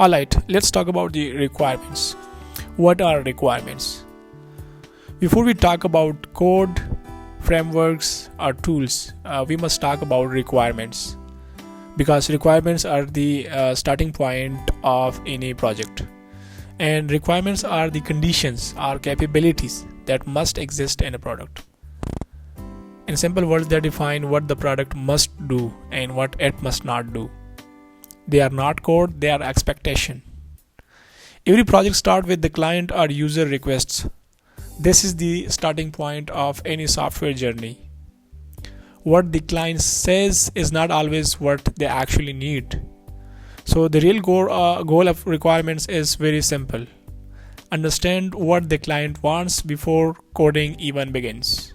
Alright, let's talk about the requirements. What are requirements? Before we talk about code, frameworks, or tools, we must talk about requirements, because requirements are the starting point of any project, and requirements are the conditions or capabilities that must exist in a product. In simple words, they define what the product must do and what it must not do. They are not code, they are expectation. Every project starts with the client or user requests. This is the starting point of any software journey. What the client says is not always what they actually need. So the real goal of requirements is very simple. Understand what the client wants before coding even begins.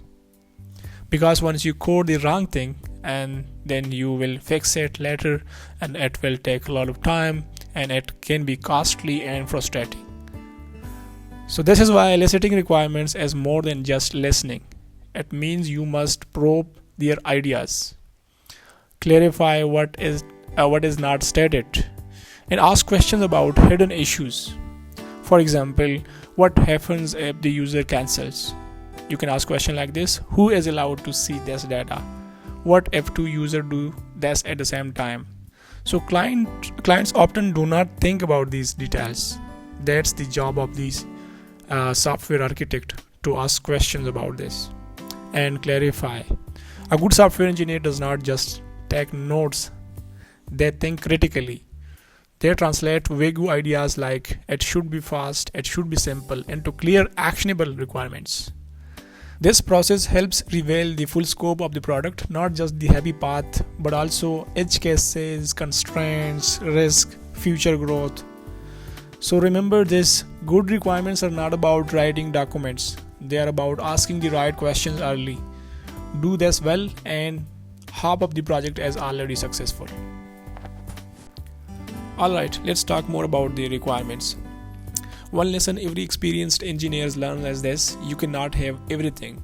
Because once you code the wrong thing, and then you will fix it later, and it will take a lot of time, and it can be costly and frustrating. So this is why eliciting requirements is more than just listening. It means you must probe their ideas, clarify what is not stated, and ask questions about hidden issues. For example, what happens if the user cancels? You can ask questions like this: who is allowed to see this data? What if two users do this at the same time? So clients often do not think about these details. That's the job of these software architect, to ask questions about this and clarify. A good software engineer does not just take notes, they think critically. They translate vague ideas like it should be fast, it should be simple, into clear actionable requirements. This process helps reveal the full scope of the product, not just the happy path, but also edge cases, constraints, risk, future growth. So remember this: good requirements are not about writing documents, they are about asking the right questions early. Do this well, and half of the project is already successful. Alright, let's talk more about the requirements. One lesson every experienced engineers learn is this: you cannot have everything.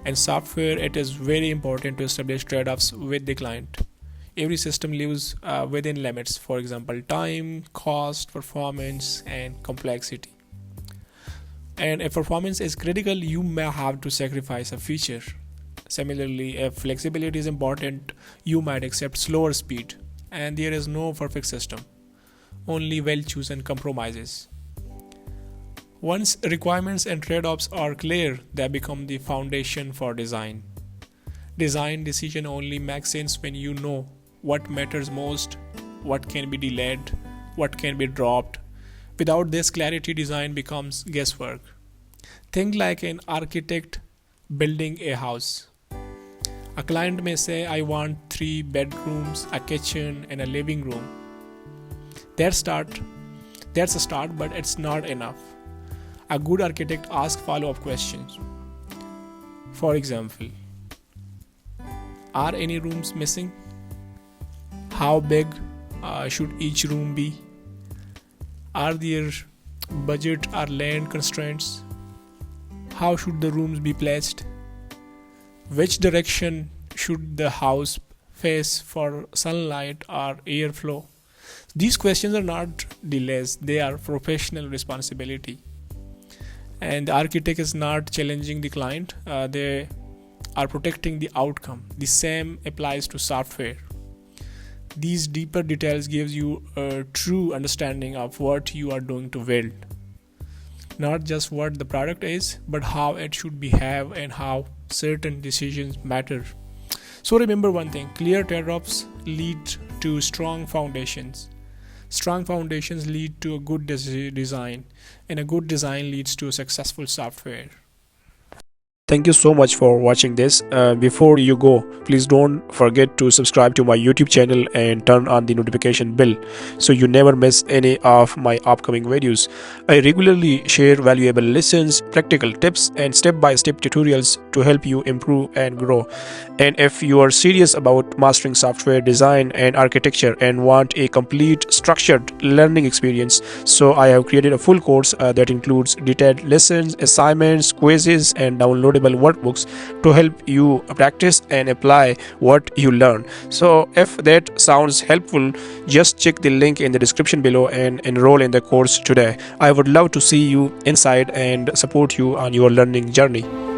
In software, it is very important to establish trade-offs with the client. Every system lives within limits, for example, time, cost, performance, and complexity. And if performance is critical, you may have to sacrifice a feature. Similarly, if flexibility is important, you might accept slower speed. And there is no perfect system, only well-chosen compromises. Once requirements and trade-offs are clear, they become the foundation for design. Design decision only makes sense when you know what matters most, what can be delayed, what can be dropped. Without this clarity, design becomes guesswork. Think like an architect building a house. A client may say, I want 3 bedrooms, a kitchen, and a living room. That's a start, but it's not enough. A good architect asks follow-up questions. For example, are any rooms missing? How big should each room be? Are there budget or land constraints? How should the rooms be placed? Which direction should the house face for sunlight or airflow? These questions are not delays, they are professional responsibility. And the architect is not challenging the client, they are protecting the outcome. The same applies to software. These deeper details gives you a true understanding of what you are doing to build. Not just what the product is, but how it should behave and how certain decisions matter. So remember one thing: clear trade-offs lead to strong foundations. Strong foundations lead to a good design, and a good design leads to a successful software. Thank you so much for watching this. Before you go, please don't forget to subscribe to my YouTube channel and turn on the notification bell so you never miss any of my upcoming videos. I regularly share valuable lessons, practical tips, and step-by-step tutorials to help you improve and grow. And if you are serious about mastering software design and architecture and want a complete structured learning experience, so I have created a full course that includes detailed lessons, assignments, quizzes, and downloadable downloadable workbooks to help you practice and apply what you learn. So if that sounds helpful, just check the link in the description below and enroll in the course today. I would love to see you inside and support you on your learning journey.